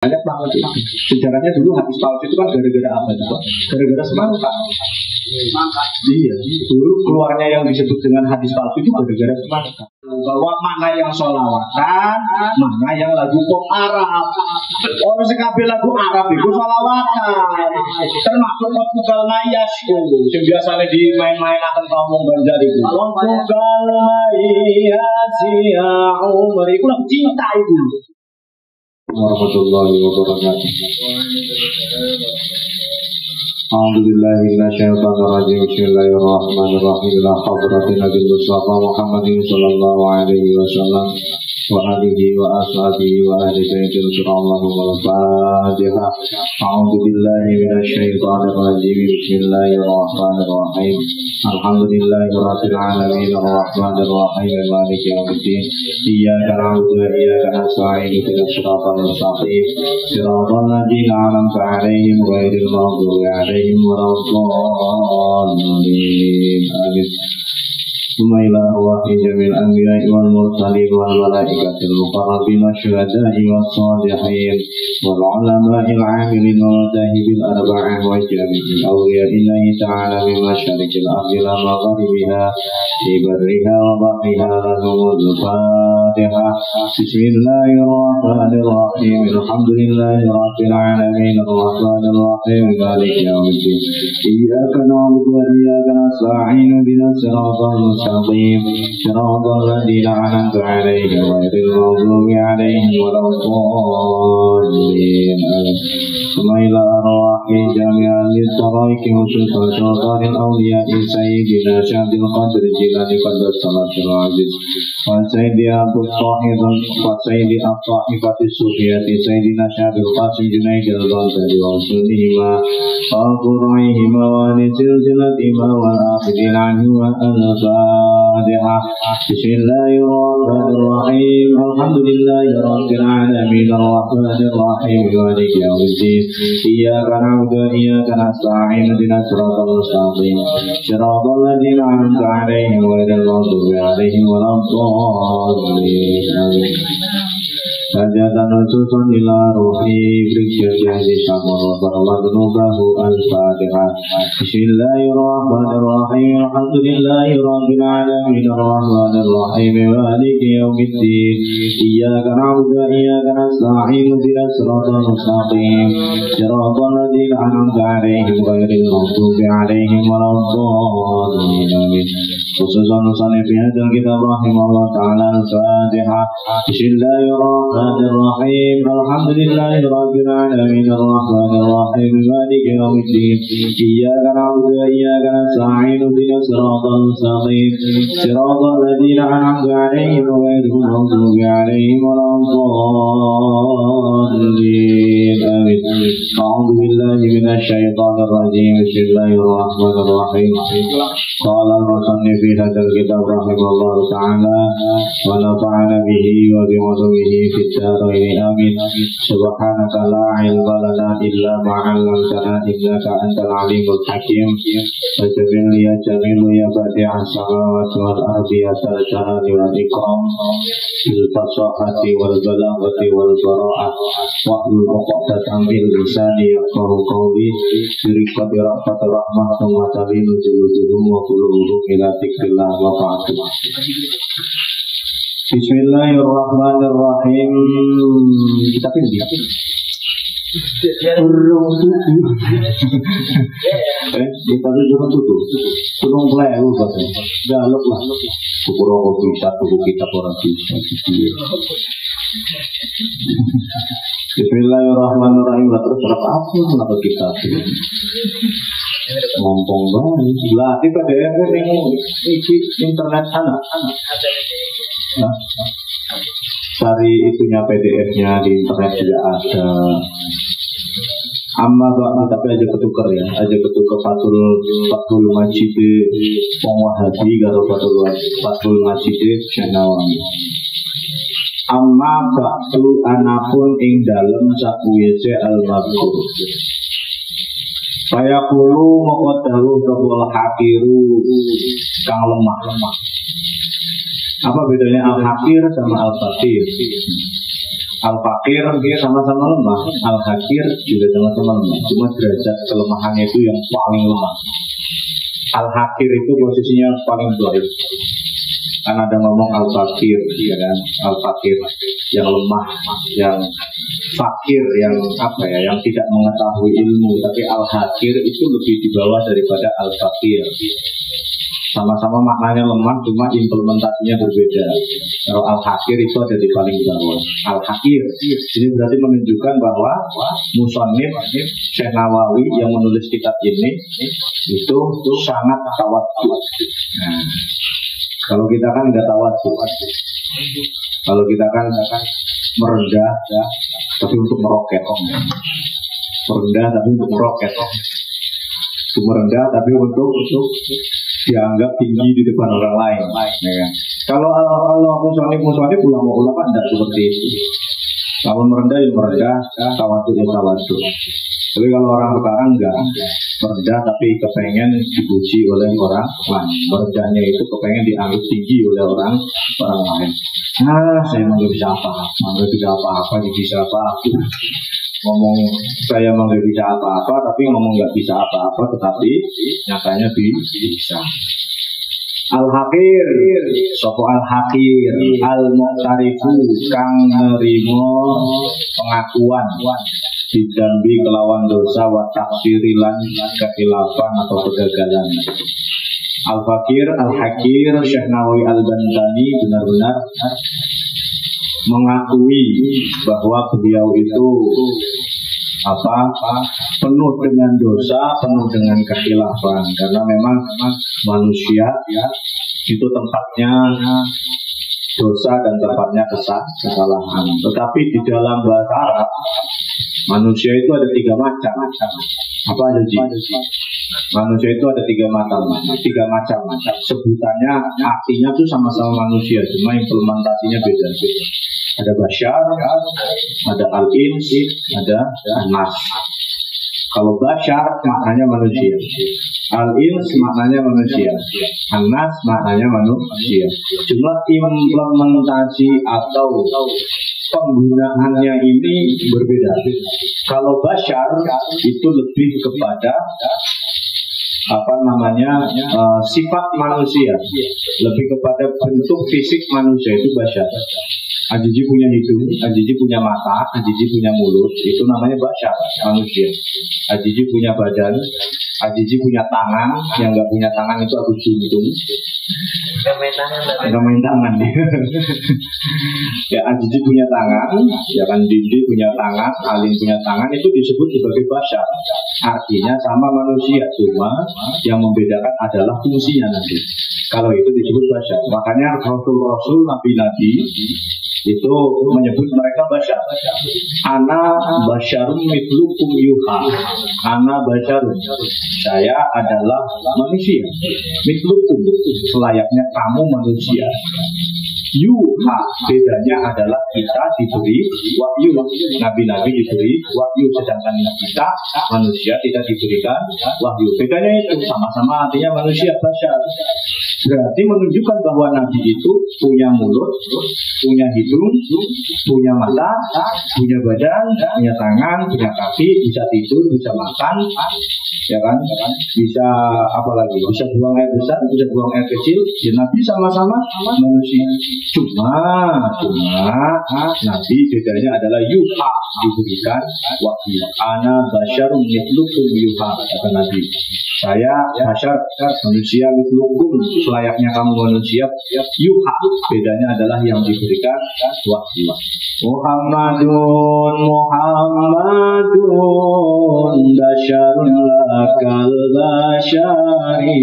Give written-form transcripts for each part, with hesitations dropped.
Banyak banget. Sejarahnya dulu hadis palsu itu kan gara-gara apa? Gara-gara semangka. Iya, dulu keluarnya yang disebut dengan hadis palsu itu gara-gara semangka. Bahwa mana yang sholawatan, mana yang lagu pop Arab. Orang sekabeh lagu Arab itu sholawatan. Termasuk Portugal Mayas itu. Yang biasanya di main-main akan ngomong Banjar itu. Portugal Mayas ya Umar itu lagu cinta itu. Warahmatullahi wabarakatuh. A'udzubillahi minasyaitonir rajim. Bismillahirrahmanirrahim. Ila hadratin Nabi Mustafa Muhammadin sallallahu alaihi wasallam wa alihi wa ashabihi wa ahli baitil kiram lahumul Fatihah. A'udzubillahi minasyaitonir rajim. Bismillahirrahmanirrahim. Alhamdulillahi rabbil alamin arrahmanir rahim maliki yaumiddin. Iyyaka na'budu wa iyyaka nasta'in ihdinas siratal mustaqim siratal ladzina an'amta 'alaihim ghairil maghdubi 'alaihim waladdallin. Amin. ثم إلى أرواح جميع الأنبياء والمرسلين والملائكة المقربين والشهداء والصالحين والعلماء العاملين والمذاهب الأربعة وجميع أولياء الله تعالى من مشارق الأرض إلى مغاربها في برها وبحرها لهم الفاتحة. بسم الله الرحمن الرحيم. الحمد لله رب العالمين الرحمن الرحيم مالك يوم الدين. إياك نعبد وإياك نستعين اهدنا الصراط المستقيم صراط الذين أنعمت عليهم غير المغضوب عليهم ولا الضالين. ثم إلى أرواح جميع للترائك وسلطان سلطان الأولياء سيدنا شهد القدر الجيلاني قدس صلاة العزيز وسيد أبو الطاهر وسيد الطائفة الصوفية سيدنا شهد القاسم جنيد البغدادي وسلطهما وقرعهما ولسلسلتهما والآخرين عنهما الفاتحة. بسم الله الرحمن الرحيم. الحمد لله رب العالمين الرحمن الرحيم مالك يوم الدين. إياك نعبد وإياك نستعين اهدنا الصراط المستقيم صراط الذين أنعمت عليهم غير المغضوب عليهم ولا الضالين. آمين. Sajatan nususun ila ruhi Brigjen Yahdi Syamur Barwa Dunubahu Al-Fatihah. Bismillahirrahmanirrahim. Alhamdulillahi Rabbil Alamin Ar-Rahmanir-Rahim Maliki Yawmiddin. Iyyaka na'budu wa iyyaka nasta'in ihdinas siratal mustaqim siratal ladzina an'amta 'alaihim ghairil maghdubi 'alaihim waladdallin. Amin. Khususan musannif hadzal kitab rahimahullah ta'ala Al-Fatihah. Bismillahirrahmanirrahim. Alhamdulillahi rabbil alamin arrahmanir rahim maliki yaumiddin. Iyyaka na'budu wa iyyaka nasta'in ihdinas siratal mustaqim siratal ladzina an'amta 'alaihim ghairil maghdubi 'alaihim waladdallin. Amin. A'udzu billahi minasy syaithanir rajim. Bismillahirrahmanirrahim. Qala al-musannif fi hadzal kitab rahimahullah ta'ala wa nafa'ana bihi wa bi ulumihi fid dharain. Amin. Subhanaka la ilma lana illa ma 'allamtana innaka antal alimul hakim. Wa jamil ya jamil ya badi'as samawati wal ardi ya dzal jalali wal ikram bil fasahati wal balaghati wal bara'ah wa bil 'uqdatam min lisani yafqahu qawli bi rahmatir rahmatin wa talinu juluduhum wa qulubuhum ila dzikrillah wa ta'ala. Bismillahirrahmanirrahim. Kita pilih. Kita tutup. Tolong mulai lu bahasa. Dialog lah. Syukur Allah bisa tubuh kita orang bisa. Bismillahirrahmanirrahim. Terus berapa apa kenapa kita ngomong banget. Lah di PDF ini internet sana. Cari itunya PDF-nya di internet juga ada. Amma ba'du, tapi aja ketukar ya, aja ketukar Fathul Majid Wong Wahabi karo Fathul Majid Syanawawi. Amma ba'du anapun ing dalem sakuwise al-mazkur. Fayaqulu maqadahu qabul hakiru kang lemah. Apa bedanya al-hakir sama al-fakir? Al-fakir sama-sama lemah, al-hakir juga sama-sama lemah. Cuma derajat kelemahannya itu yang paling lemah. Al-hakir itu posisinya paling dhaif. Kan ada ngomong al-fakir, ya kan? Al-fakir yang lemah, yang fakir, yang apa ya, yang tidak mengetahui ilmu. Tapi al-hakir itu lebih di bawah daripada al-fakir. Sama-sama maknanya lemah, cuma implementasinya berbeda. Kalau al-hakir itu ada di paling bawah. Al-hakir ini berarti menunjukkan bahwa musannif Syekh Nawawi yang menulis kitab ini itu sangat tawadhu. Nah, kalau kita kan nggak tawadhu. Kalau kita kan merendah, tapi untuk meroket. Merendah tapi untuk meroket. Untuk merendah tapi untuk dianggap tinggi di depan orang lain. Ya. Kalau musonif ulama tidak seperti itu. Kalau merendah ya merendah, tawadhu ya tawadhu. Tapi kalau orang sekarang enggak merendah tapi kepengen dipuji oleh orang lain. Merendahnya itu kepengen dianggap tinggi oleh orang lain. Nah, saya mau bisa apa-apa, bisa apa-apa. Ngomong saya mau nggak bisa apa-apa, tapi ngomong nggak bisa apa-apa, tetapi nyatanya bisa. Al-hakir, sopo al-hakir, al-mu'tarifu kang nerimo pengakuan didambi kelawan dosa wa taksirilan kehilafan atau kegagalan. Al-fakir, al-hakir, Syekh Nawawi al-Bantani benar-benar mengakui bahwa beliau itu penuh dengan dosa, penuh dengan kekhilafan, karena memang manusia itu tempatnya dosa dan tempatnya kesalahan. Tetapi di dalam bahasa Arab manusia itu ada 3 macam. Apa aja sih? Manusia itu ada 3 macam. Sebutannya artinya tuh sama-sama manusia, cuma implementasinya beda-beda. Ada basyar, ada al-ins, ada an-nas. Kalau basyar maknanya manusia, al-ins maknanya manusia, an-nas maknanya manusia. Cuma implementasi atau penggunaannya ini berbeda. Kalau basyar itu lebih kepada sifat manusia, lebih kepada bentuk fisik manusia, itu basyar. Ajiji punya hidung, Ajiji punya mata, Ajiji punya mulut, itu namanya basyar, manusia. Ajiji punya badan, Ajiji punya tangan, yang nggak punya tangan itu Agus Juntung. Nggak main tangan nih. Ya, Ajiji punya tangan, ya kan, Dindi punya tangan, Alim punya tangan, itu disebut sebagai basyar. Artinya sama manusia, cuma yang membedakan adalah fungsinya nanti. Kalau itu disebut basyar. Makanya Rasul-Rasul, Nabi-Nabi itu menyebut mereka basyar. Ana basyarun mitlukum yuha. Ana basyarun, saya adalah manusia. Mitlukum, selayaknya kamu manusia. Yuha, bedanya adalah kita diberi wahyu. Nabi-nabi diberi wahyu, sedangkan kita manusia tidak diberikan wahyu. Bedanya itu sama-sama artinya manusia, basyar. Berarti menunjukkan bahwa Nabi itu punya mulut, punya hidung, punya mata, punya badan, punya tangan, punya kaki, bisa tidur, bisa makan, ya kan? Bisa apa lagi? Bisa buang air besar, bisa buang air kecil. Ya, Nabi sama-sama manusia. Cuma Nabi bedanya adalah yuha, diberikan wahyu. Ana basyarun mitlukum yuha, kata Nabi. Saya basyar, manusia mitlukum, selayaknya kamu manusia. Yuha, bedanya adalah yang diberikan wahyu. Muhammadun basyarun lakal basyari.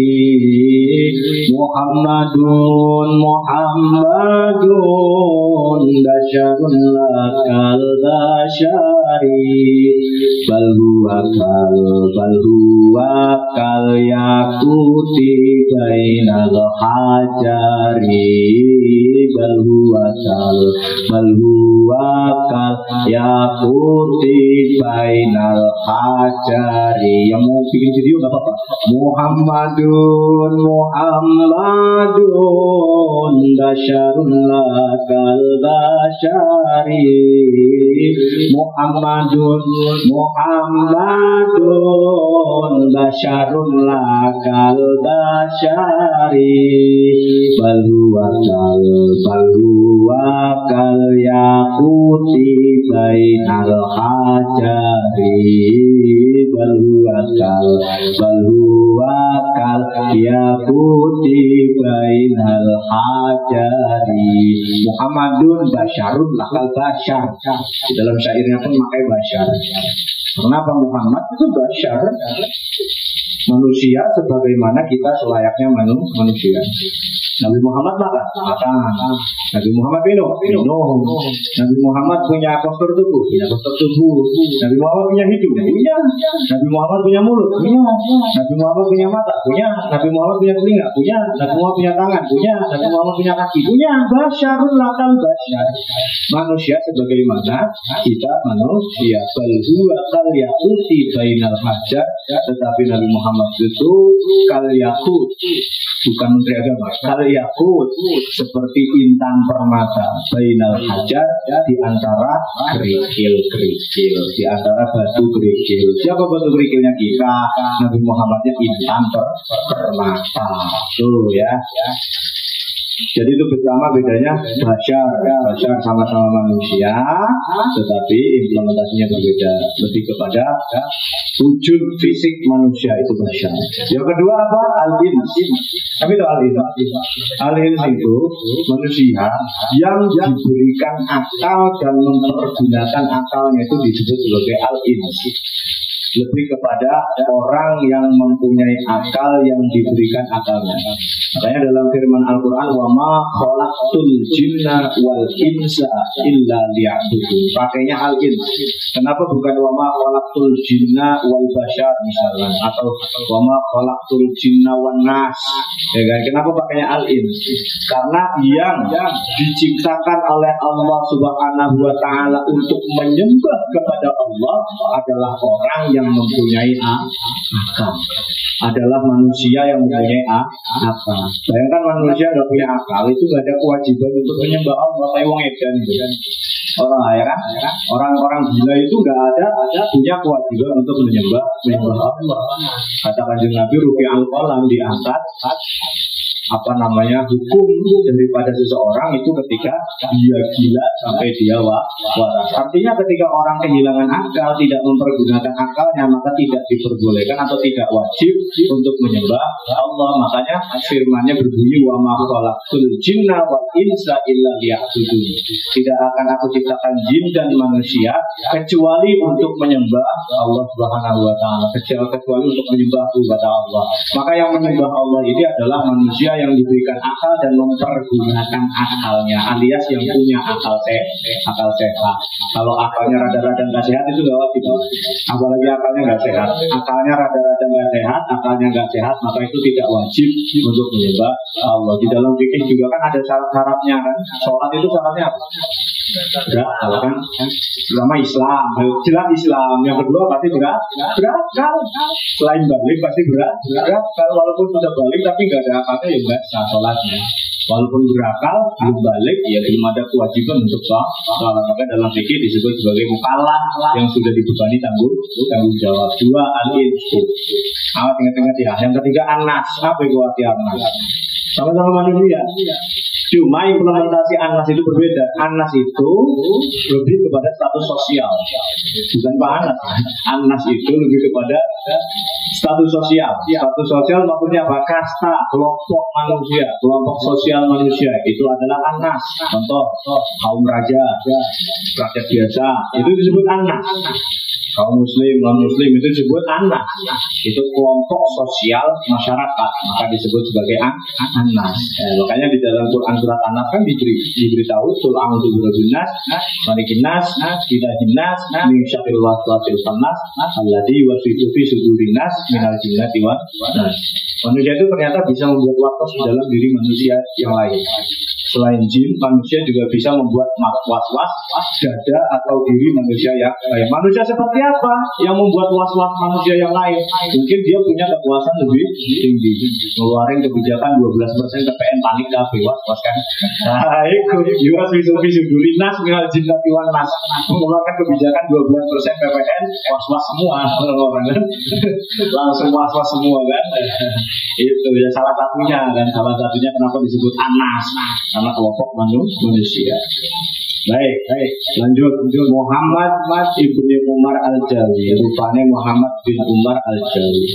Muhammadun basyarun lakal basyari. bal huwa kal yaquti bainal hajari bal huwa kal yaquti bainal hajari. Yang mau bikin video nggak apa-apa. Muhammadun basyarun lakal basyari Muhammadun basyarun lakal basyari bal huwa kal yaquti bainal hajari bal huwa kal yaquti bainal hajari. Muhammadun basyarun lakal basyar. Di dalam syairnya pun pakai basyar. Kenapa Muhammad itu basyar? Manusia sebagaimana kita selayaknya manusia. Nabi Muhammad makan. Nabi Muhammad minum. Nabi Muhammad punya postur tubuh. Nabi Muhammad punya hidung. Punya. Nabi Muhammad punya mulut. Punya. Nabi Muhammad punya mata. Punya. Nabi Muhammad punya telinga. Punya. Nabi Muhammad punya tangan. Punya. Nabi Muhammad punya kaki. Punya. Basyarun lakal basyar. Manusia sebagaimana kita manusia. Bal huwa kal yaquti bainal hajar. Tetapi Nabi Muhammad itu kal yaqut, bukan menteri agama. Kal yaqut seperti intan permata bainal hajar, di antara kerikil, di antara batu kerikil. Siapa batu kerikilnya? Kita. Nabi Muhammadnya intan permata. Tuh ya. Jadi itu bersama bedanya basyar sama-sama manusia, tetapi implementasinya berbeda, lebih kepada wujud fisik manusia itu basyar. Yang kedua apa? Al-ins. Tapi itu al-ins itu manusia yang diberikan akal dan mempergunakan akalnya itu disebut sebagai al-ins. Lebih kepada orang yang mempunyai akal yang diberikan akalnya. Makanya dalam firman Al-Quran, wa ma khalaqtul jinna wal insa illa liya'budun. Pakainya al-ins. Kenapa bukan wa ma khalaqtul jinna wal basyar misalnya, atau wa ma khalaqtul jinna wan nas? Ya kan? Kenapa pakainya al-ins? Karena yang diciptakan oleh Allah Subhanahu wa taala untuk menyembah kepada Allah adalah orang yang mempunyai akal, adalah manusia yang mempunyai akal. Bayangkan manusia nggak punya akal, itu nggak ada kewajiban untuk menyembah Allah. Kayak wong edan gitu. Ya kan? Orang-orang gila itu nggak ada punya kewajiban untuk menyembah Allah. Kata Kanjeng Nabi, rufi'al qalam, diangkat hukum daripada seseorang itu ketika dia gila sampai dia waras. Artinya ketika orang kehilangan akal, tidak mempergunakan akalnya, maka tidak diperbolehkan atau tidak wajib untuk menyembah Allah. Makanya firman-Nya berbunyi, wa ma khalaqtul jinna wal insa illa liya'budun. Tidak akan aku ciptakan jin dan manusia kecuali untuk menyembah Allah Subhanahu wa taala, kecuali untuk menyembah kepada Allah. Maka yang menyembah Allah ini adalah manusia yang diberikan akal dan mempergunakan akalnya, alias yang punya akal sehat. Kalau akalnya rada-rada nggak sehat itu nggak wajib. Apalagi akalnya nggak sehat, akalnya rada-rada nggak sehat, maka itu tidak wajib untuk menyembah Allah. Di dalam fikih juga kan ada syarat-syaratnya kan. Sholat itu syaratnya apa? Berakal kan, pertama Islam, jelas Islam. Yang kedua pasti berakal. Selain balik pasti berakal. Walaupun sudah balik tapi nggak ada akalnya, ya nggak sah sholatnya. Walaupun berakal belum balik, ya belum ada kewajiban untuk sholat. Maka dalam fikih disebut sebagai mukallaf yang sudah dibebani tanggung jawab. Dua, al-insu. Ingat ya. Yang ketiga, an-nas. Apa itu arti an-nas? Sama-sama manusia. Cuma implementasi Anas itu berbeda. Anas itu lebih kepada status sosial, bukan Pak Anas. Anas itu lebih kepada status sosial. Status sosial maksudnya apa? Kasta, kelompok manusia, kelompok sosial manusia. Itu adalah Anas. Contoh, kaum raja biasa, itu disebut Anas. kaum muslim, non muslim itu disebut anas. Itu kelompok sosial masyarakat, maka disebut sebagai anas. Makanya di dalam Quran surat Anas kan diberitahu tul a'udzu birabbin nas, malikin nas, ilahin nas, min syarril waswasil khannas, alladzi yuwaswisu fi sudurin nas minal jinnati wan nas. Manusia itu ternyata bisa membuat waswas di dalam diri manusia yang lain. Selain jin, manusia juga bisa membuat was-was dada atau diri manusia yang lain. Manusia seperti apa yang membuat was-was manusia yang lain? Mungkin dia punya kekuasaan lebih tinggi, ngeluarin kebijakan 12% PPN panik kabeh was-was kan. Nah, itu yuwaswisu durinas minal jinnati wan nas. Mengeluarkan kebijakan 12% PPN was-was semua orang-orang kan. Langsung was-was semua kan. Itu ya salah satunya kenapa disebut anas. Karena kelompok manusia. Baik, lanjut. Muhammad ibni Umar al-Jawi, rupanya Muhammad bin Umar al-Jawi.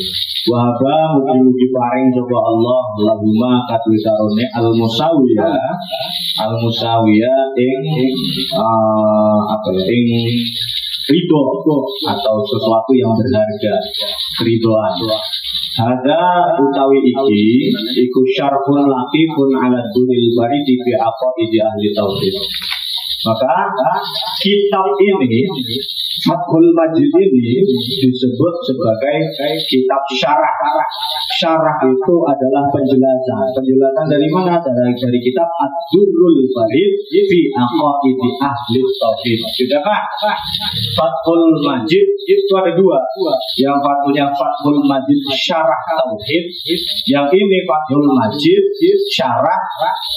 Wahaba mugi-mugi paring coba Allah lahuma katwikarone al-musawiyah ing ridho atau sesuatu yang berharga, keridhoan. Ada utawi iki iku syarhun latifun ala duril baridi fi aqaidi ahli tauhid. Maka kitab ini Fathul Majid ini disebut sebagai kitab syarah. Syarah itu adalah penjelasan. Penjelasan dari mana? Dari kitab Ad-Durrul Barid fi Aqaidi Ahli Tauhid. Sudah kan? Fathul Majid itu ada dua. Yang satunya Fathul Majid Syarah Tauhid. Yang ini Fathul Majid Syarah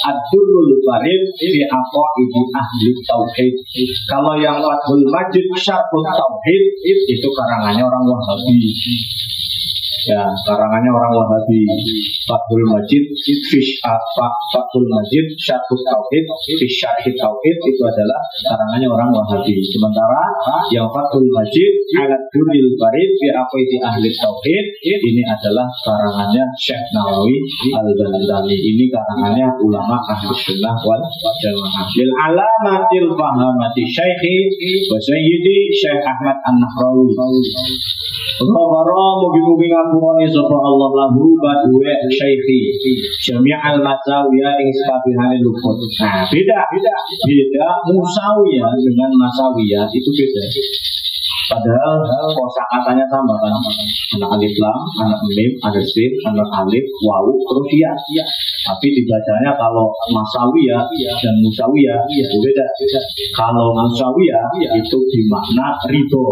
Ad-Durrul Barid fi Aqaidi Ahli Tauhid. Kalau yang Fathul Majid Syarah Tauhid itu karangannya orang Wahabi. Ya, karangannya orang Wahabi. Fathul Majid Fathul Majid Syarhut Tauhid fi Syarhit Tauhid itu adalah karangannya orang Wahabi. Sementara yang Fathul Majid Ala Durril Barid fi Aqaidi Ahli Tauhid ini adalah karangannya Syekh Nawawi Al-Bandani. Ini karangannya ulama Ahli Sunnah wal Jamaah. Lil alamatil fahamati Syekhi wa Sayyidi Syekh Ahmad An-Nahrawi. Ghafara mugi-mugi ngapurani sapa Allah lahu badue Syekhi Jami'al Masawiyah ing sakabehane luput. Nah, beda Musawiyah dengan Masawiyah itu beda. Padahal kosakatanya sama kan, anak alif lam, anak mim, ada sin, anak alif, wawu, terus ya. Tapi dibacanya kalau Masawiyah dan Musawiyah itu beda. Kalau Musawiyah itu dimakna ridho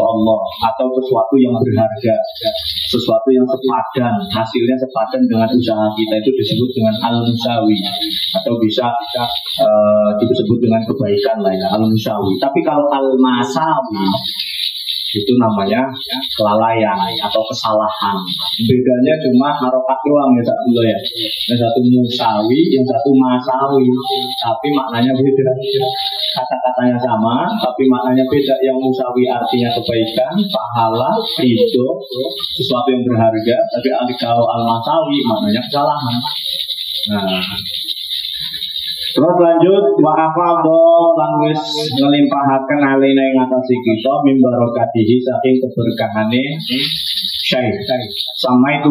Allah atau sesuatu yang berharga, sesuatu yang sepadan, hasilnya sepadan dengan usaha kita, itu disebut dengan al-musawi atau bisa disebut dengan kebaikan lainnya al-musawi. Tapi kalau al-masawi itu namanya kelalaian atau kesalahan. Bedanya cuma harokat doang ya satu ya. Yang satu musawi, yang satu masawi, tapi maknanya beda. Kata-katanya sama, tapi maknanya beda. Yang musawi artinya kebaikan, pahala, ridho, sesuatu yang berharga. Tapi kalau al-masawi maknanya kesalahan. Nah, terus lanjut wa'afadho lan wis ngelimpahaken alina ing atase kita mimbarokatihi saking keberkahane Syekh. Sama itu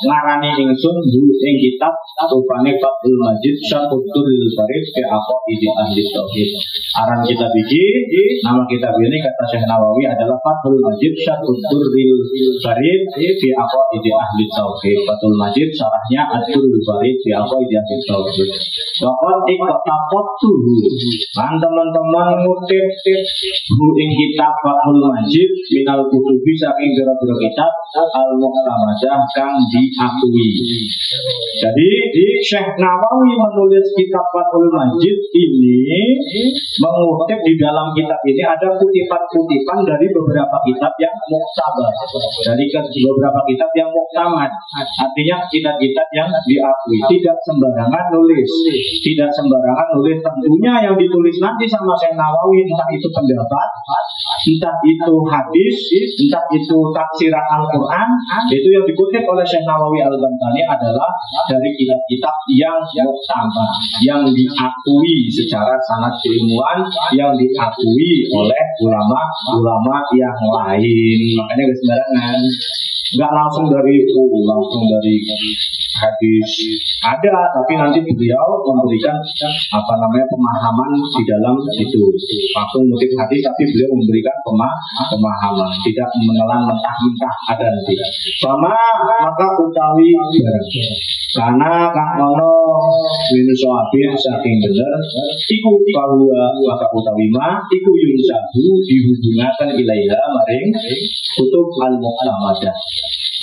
ngarani ingsun ing kitab rupane Fathul Majid Syarhut Durril Barid fi Aqaidi Ahli Tauhid. Aran kitab iki, nama kitab ini kata Syekh Nawawi adalah Fathul Majid Syarhut Durril Barid fi Aqaidi Ahli Tauhid. Fathul Majid syarahnya Ad-Durrul Barid fi Aqaidi Ahli Tauhid. Waqad iqtaqattu lan teman-teman ngutip ing kitab Fathul Majid minal kutubi saking biro-biro kitab al-muqtamadah kang diakui. Jadi Syekh Nawawi menulis kitab Fathul Majid ini mengutip di dalam kitab ini ada kutipan-kutipan dari beberapa kitab yang muktabar, dari beberapa kitab yang muktamad, artinya kitab-kitab yang diakui. Tidak sembarangan nulis, tentunya yang ditulis nanti sama Syekh Nawawi entah itu pendapat, entah itu hadis, entah kita itu tafsiran Al-Quran, itu yang dikutip oleh Syekh Nawawi Al-Bantani adalah dari kitab-kitab yang muktamad, yang diakui secara sanad ilmuwan, yang diakui oleh ulama-ulama yang lain. Makanya gak sembarangan, nggak langsung dari hadis ada, tapi nanti beliau memberikan pemahaman di dalam itu. Langsung mengutip hadis, tapi beliau memberikan pemahaman, tidak menelan mentah-mentah ada nanti. Sama maka utawi karena kang ono minus soabin saking bener iku bahwa maka utawi ma iku yunsabu dihubungakan ilaiha maring kutub al-mu'tamadah.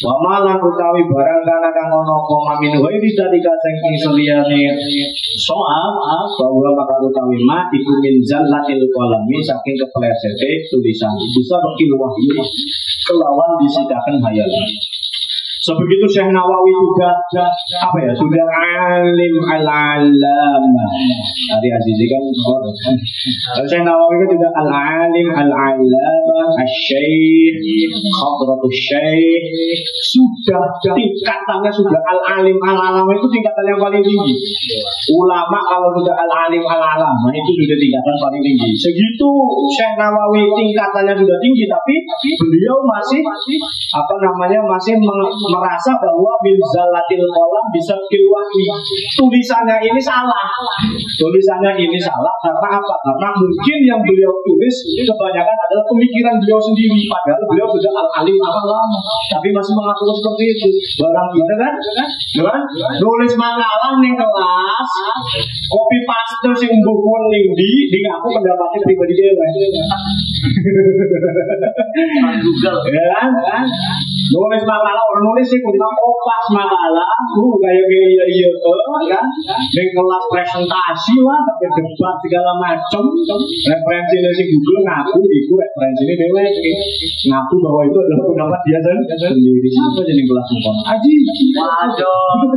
Wa malan utawi barang kana kang ana koma min wa iki dalika saking seliyane soal bahwa maka utawi ma iku min zallatil qalami saking keplesete tulisan bisa bekil wahyu kelawan disitaken hayalan. Sebegitu Syekh Nawawi sudah alim al-alama. Tadi Azizi kan Syekh Nawawi itu juga al-alim al-alama al-syekh khadratus syekh, sudah tingkatannya sudah al-alim al-alama, itu tingkatan yang paling tinggi. Ulama kalau sudah al-alim al-alama itu sudah tingkatan paling tinggi. Segitu Syekh Nawawi tingkatannya sudah tinggi, tapi beliau masih merasa bahwa min zalatil qalam bisa kilwahi. Tulisannya ini salah karena apa? Karena mungkin yang beliau tulis kebanyakan adalah pemikiran beliau sendiri, padahal beliau sudah al-alim al-alama, tapi masih mengaku seperti itu. Barang kita kan nulis makalah ning kelas, copy paste sing mbuh ning di ngaku pendapatnya pribadi dhewe. Google kan? Nulis makalah orang nulis sih kita kopas makalah, kayak iya kan? Ning kelas presentasi lah, tapi debat segala macam. Referensi dari Google ngaku itu referensinya dewe, ngaku bahwa itu adalah pendapat dia sendiri. Siapa jadi kelas umum? Aji. Waduh.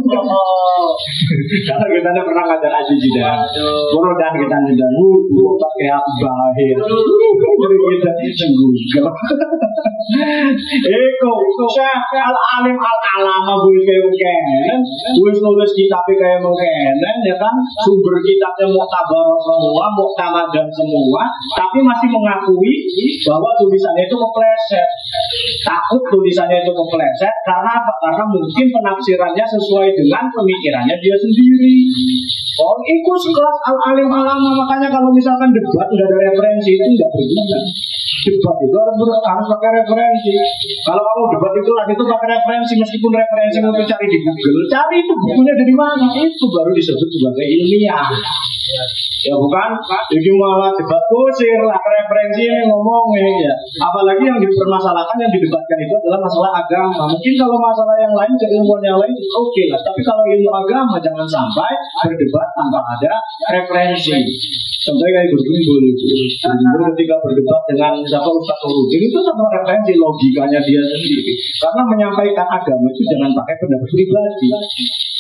Karena kita pernah ngajar Aji Jidan. Bono dan kita Jidan pakai apa bahir. Jadi kita Google. Eko Syekh al-alim al-alama gue kayak wis nulis kitabnya kayak mengkenen ya kan, sumber kitabnya muktamadan semua, tapi masih mengakui bahwa tulisannya itu kepleset. Takut tulisannya itu kepleset karena apa? Karena mungkin penafsirannya sesuai dengan pemikirannya dia sendiri. Oh, itu sekelas al-alim al-alama. Makanya kalau misalkan debat udah ada referensi itu nggak berguna. Debat itu harus pakai referensi. Kalau kamu debat itu pakai referensi, meskipun referensi untuk cari di Google, cari itu bukunya dari mana, itu baru disebut sebagai ilmiah. Ya bukan, jadi malah debat kusir lah, referensi ini ngomongin ya. Apalagi yang dipermasalahkan, yang didebatkan itu adalah masalah agama. Mungkin kalau masalah yang lain, keilmuan yang lain oke lah. Tapi kalau ilmu agama jangan sampai berdebat tanpa ada referensi. Sampai kayak berkumpul ketika berdebat dengan siapa Ustaz Nurudin itu sama referensi logikanya dia sendiri. Karena menyampaikan agama itu jangan pakai pendapat pribadi.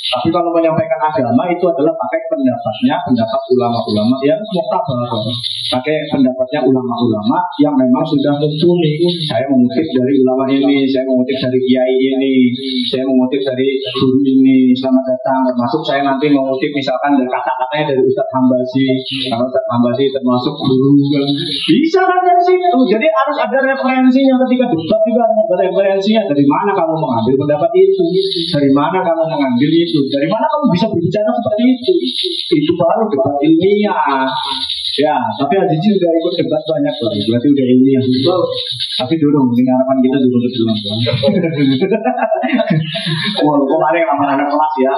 Tapi kalau menyampaikan agama itu adalah pakai pendapat ulama-ulama yang muktabar, pakai pendapatnya ulama-ulama yang memang sudah mumpuni. Saya mengutip dari ulama ini, saya mengutip dari kiai ini, saya mengutip dari guru ini, selamat datang. Termasuk saya nanti mengutip misalkan dari kata-katanya dari Ustaz Hambasi, karena Ustaz Hambasi termasuk guru. Bisa kan dari situ. Jadi harus ada referensinya ketika debat juga ada referensinya. Dari mana kamu mengambil pendapat itu? Dari mana kamu mengambil itu? Dari mana kamu bisa berbicara seperti itu? Itu baru debat ilmiah. Ya, tapi Aziz juga ikut debat banyak loh. Berarti udah ilmiah. Tapi dulu, harapan kita dulu. Wah, kemarin sama anak kelas ya,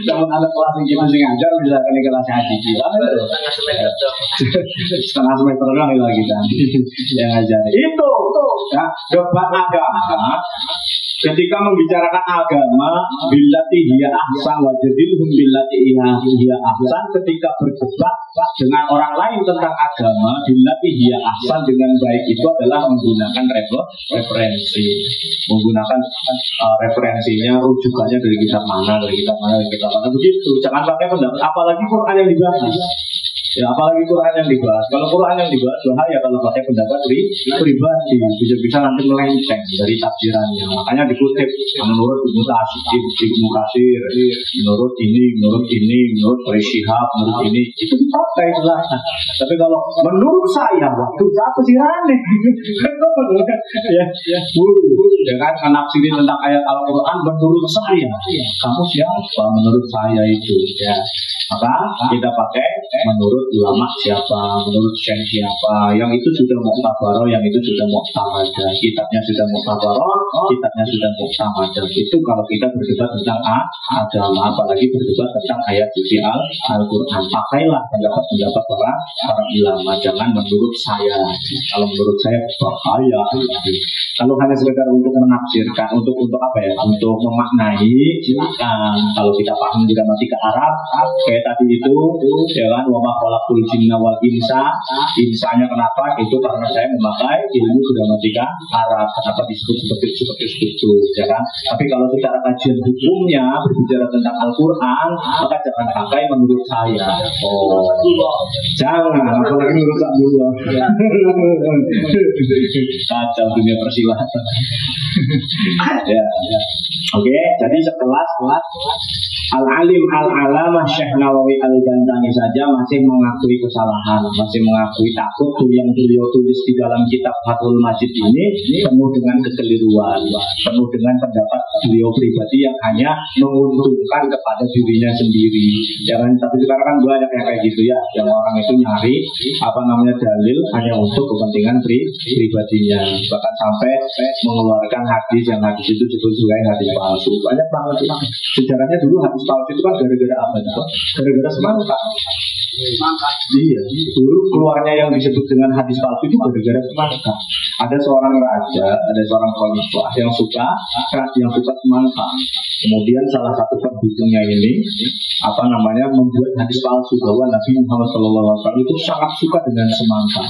sama anak kelas yang kita ngajar bisa ke kelas Aziz. Setengah semester doang itu kita yang ngajar. Itu, ya, debat agama. Ketika membicarakan agama, billati hiya ahsan wa jadilhum billati hiya ahsan. Ketika berdebat dengan orang lain tentang agama, billati hiya ahsan dengan baik itu adalah menggunakan referensi, menggunakan referensinya, rujukannya dari kitab mana begitu. Jangan pakai pendapat, apalagi Quran yang dibahas. Ya apalagi Quran yang dibahas. Kalau Quran yang dibahas bahaya kalau pakai pendapat pribadi, bisa nanti melenceng dari tafsirannya. Makanya dikutip menurut Ibnu Katsir, menurut ini, menurut Syihab, menurut ini itu dipakai jelas. Tapi kalau menurut saya, waktu apa sih aneh? Ya, dengan menafsiri tentang ayat Al-Quran menurut saya. Kamu siapa menurut saya itu? Ya. Maka kita pakai menurut ulama siapa, menurut syekh siapa, yang itu sudah muqtabaroh, yang itu sudah muqtamadah, kitabnya sudah muqtabaroh, kitabnya sudah muqtamadah. Itu kalau kita berdebat tentang agama, apalagi berdebat tentang ayat suci Al-Quran, pakailah pendapat para ulama, jangan menurut saya. Kalau menurut saya bahaya. Kalau hanya sekedar untuk menafsirkan, untuk apa ya, untuk memaknai, kalau kita paham gramatika Arab, kayak tadi itu, jangan wama khalaqul jinna wal insa. Insanya kenapa? Itu karena saya memakai ilmu gramatika Arab. Kenapa disebut seperti itu? Jangan. Tapi kalau secara kajian hukumnya berbicara tentang Al-Quran, maka jangan pakai menurut saya. Jangan. Apalagi menurut saya. Kacau dunia persilatan. Ya. Oke, jadi setelah Al-Alim Al-Alamah Syekh Nawawi Al-Bantani saja masih mengakui kesalahan, masih mengakui takut yang beliau tulis di dalam kitab Fathul Majid ini penuh dengan kekeliruan, penuh dengan pendapat beliau pribadi yang hanya menguntungkan kepada dirinya sendiri. Jangan, tapi sekarang kan banyak yang kayak gitu ya, yang orang itu nyari dalil hanya untuk kepentingan pribadinya, bahkan sampai mengeluarkan hadis yang hadis itu disebut sebagai hadis palsu. Banyak banget sejarahnya dulu hadis palsu itu kan gara-gara apa? Gara-gara semangka. Iya, dulu keluarnya yang disebut dengan hadis palsu itu gara-gara semangka. Ada seorang raja, ada seorang khalifah yang suka semangka. Kemudian salah satu pendukungnya ini membuat hadis palsu bahwa Nabi Muhammad SAW itu sangat suka dengan semangka.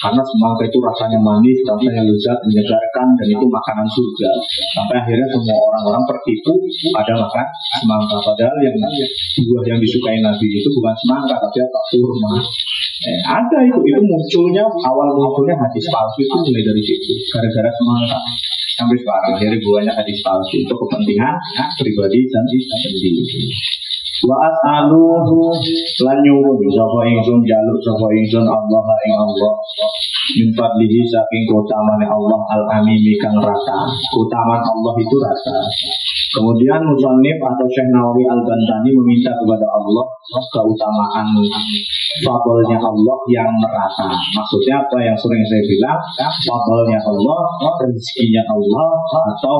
Karena semangka itu rasanya manis, rasanya lezat, menyegarkan, dan itu makanan surga. Sampai akhirnya semua orang-orang tertipu pada makan semangka. Padahal yang buah yang disukai Nabi itu bukan semangka, tapi kurma. Ada itu munculnya hadis palsu itu mulai dari situ, gara-gara semangka. Sampai sekarang dari buahnya hadis palsu itu kepentingan pribadi dan sendiri. Wa as'aluhu lan nyuwun sapa ingsun jaluk sapa ingsun Allah ing Allah min fadlihi saking keutamaan Allah al-amimi kang rata. Keutamaan Allah itu rata. Kemudian musannif atau Syekh Nawawi Al-Bantani meminta kepada Allah keutamaan fadlnya Allah yang merata. Maksudnya apa yang sering saya bilang, fadlnya Allah, rezekinya Allah, atau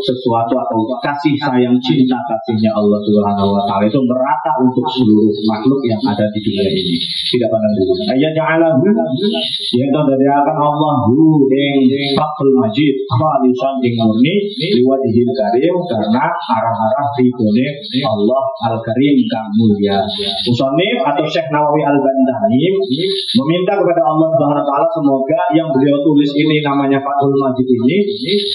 sesuatu atau kasih sayang cinta kasihnya Allah Subhanahu wa taala itu merata untuk seluruh makhluk yang ada di dunia ini. Tidak pandang bulu. Ayat ja'alahu yang dari akan Allah ing Fathul Majid khalisan ing murni liwajhil karim karena arah-arah ridhone Allah Al-Karim kang mulia. Musannif atau Syekh Nawawi Al-Bantani meminta kepada Allah Subhanahu wa taala semoga yang beliau tulis ini namanya Fathul Majid ini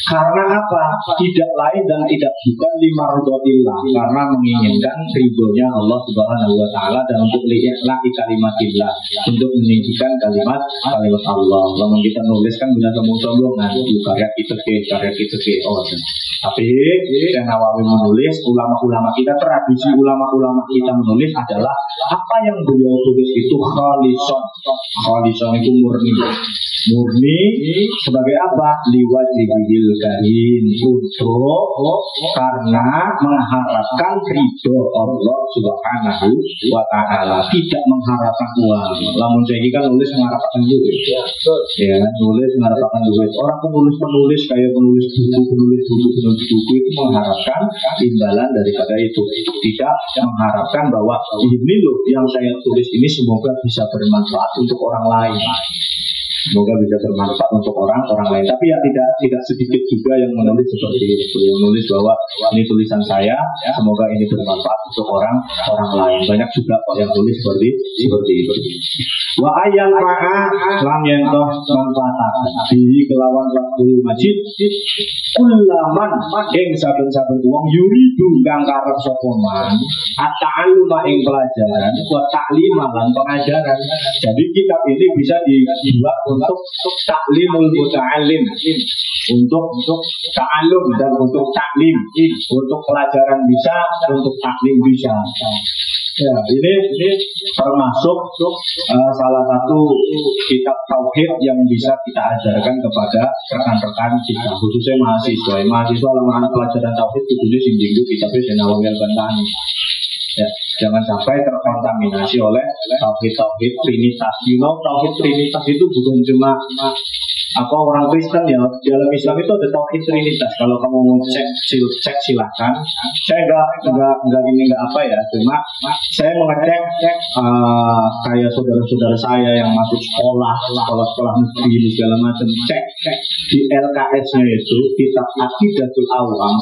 karena apa? Tidak lain dan tidak bukan limardotillah, karena menginginkan ridhonya Allah Subhanahu wa taala dan untuk li'i'la'i kalimatillah, untuk meninggikan kalimat Allah. Kalau kita nulis kan bisa sombong-sombongan, karya kita tapi yang Nawawi menulis, ulama-ulama kita, tradisi ulama-ulama kita menulis adalah apa yang beliau tulis itu khalison itu murni sebagai apa? Liwajhil karim, untuk karena mengharapkan ridho Allah Subhanahu wa taala, tidak mengharapkan uang. Lamun saya kan nulis mengharapkan duit. Ya, nulis mengharapkan duit. Orang penulis kayak penulis buku itu mengharapkan imbalan daripada itu. Tidak mengharapkan bahwa ini loh yang saya tulis ini semoga bisa bermanfaat untuk orang lain. Semoga bisa bermanfaat untuk orang lain. Tapi ya tidak sedikit juga yang menulis seperti itu, yang menulis bahwa ini tulisan saya, semoga ini bermanfaat untuk orang lain. Banyak juga kok yang tulis seperti itu. Wa ayang fa'a lam yentoh manfaatakan bihi kelawan Rabbul Majid kullaman ing saben-saben wong yuridu kang karep sapa man at-ta'alluma ing pelajaran wa ta'lima lan pengajaran. Jadi kitab ini bisa dibuat untuk taklimul muta'allim, untuk ta'allum dan untuk taklim, untuk pelajaran bisa, untuk taklim bisa. Ya, ini termasuk salah satu kitab tauhid yang bisa kita ajarkan kepada rekan-rekan kita, khususnya mahasiswa. Mahasiswa anak pelajaran tauhid itu sing dinggo kitabnya Nawawi Al-Bantani. Ya, jangan sampai terkontaminasi oleh tauhid trinitas. Tauhid trinitas itu bukan cuma orang Kristen ya. Dalam Islam itu ada tauhid trinitas. Kalau kamu mau cek silahkan. Saya enggak apa ya. Cuma saya mengecek kayak saudara-saudara saya yang masuk sekolah negeri segala macam. Cek di LKS-nya itu kitab Aqidatul Awam.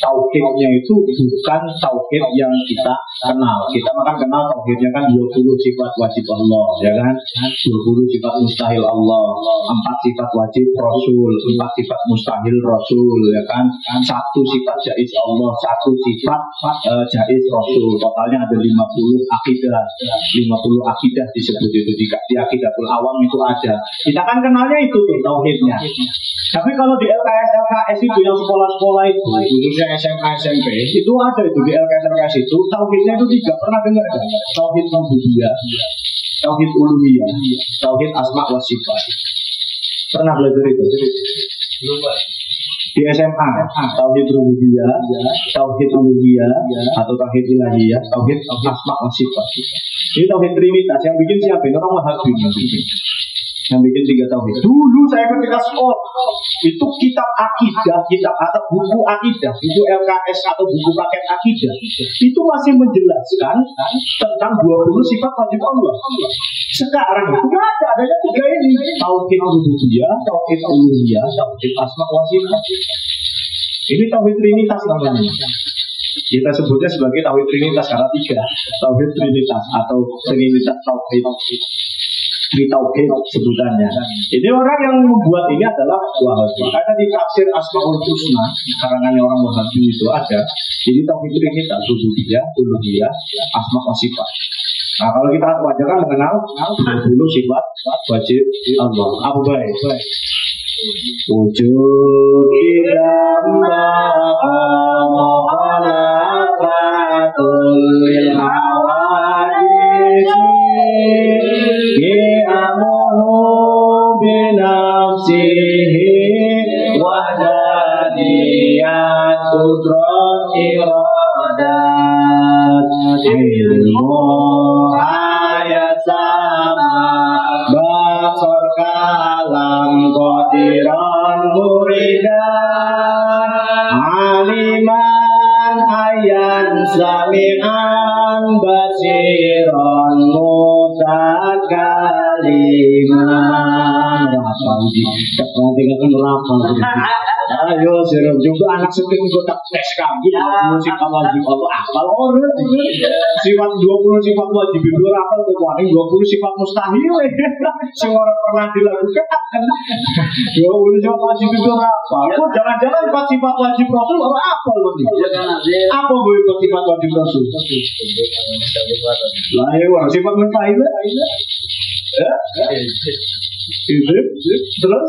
Tauhidnya itu bukan tauhid yang kita kenal. Kita makan kenal tauhidnya kan 20 sifat wajib Allah, ya kan? 20 sifat mustahil Allah, 4 sifat wajib Rasul, 4 sifat mustahil Rasul, ya kan? 1 sifat jaiz Allah, 1 sifat jaiz Rasul. Totalnya ada 50 akidah. 50 akidah disebut itu di Aqidatul Awam itu ada. Kita kan kenalnya itu tuh tauhidnya. Tapi kalau di LKS itu yang sekolah-sekolah itu, khususnya SMA, SMP, itu ada itu di LKS itu, tauhidnya itu 3, pernah dengar kan? Tauhid rububiyah, tauhid uluhiyah, tauhid asma wa sifat. Pernah belajar itu? Di SMA, tauhid rububiyah, tauhid uluhiyah, atau tauhid ilahiyah, tauhid asma wa sifat. Ini tauhid trinitas yang bikin siapa? Orang Wahabi yang bikin 3 tauhid. Dulu saya ketika sekolah itu kitab akidah, kitab atau buku akidah, buku LKS atau buku paket akidah itu masih menjelaskan tentang 20 sifat wajib Allah. Sekarang itu nggak ada, adanya 3 ini: tauhid rububiyah, tauhid uluhiyah, tauhid asma wa sifat. Ini tauhid trinitas namanya. Kita sebutnya sebagai tauhid trinitas karena 3 tauhid trinitas atau trinitas tauhid. Tauhid sebutannya. Ini orang yang membuat ini adalah Wahabi. Karena di tafsir Asmaul Husna karangannya orang Wahabi itu ada. Jadi tauhid trinitas, rububiyah, uluhiyah, asma wa sifat. Nah, kalau kita wajarkan mengenal 20 sifat wajib Allah. Apa baik? Wujud mukhalafatul hawadisi binafsihi wahdaniyat kudrat iradat ilmu ayat sama basar kalam qadiran muridan aliman ayan sami'an basiran mutakaliman. Ayo sirup juga anak seting gue tak tes kamu sifat wajib Allah akal orang sifat 20 sifat wajib itu apa tuh paling 20 sifat mustahil semua pernah dilakukan 20 sifat wajib itu apa aku jangan-jangan sifat wajib Rasul apa loh apa gue sifat wajib Rasul lah ya sifat mustahil terus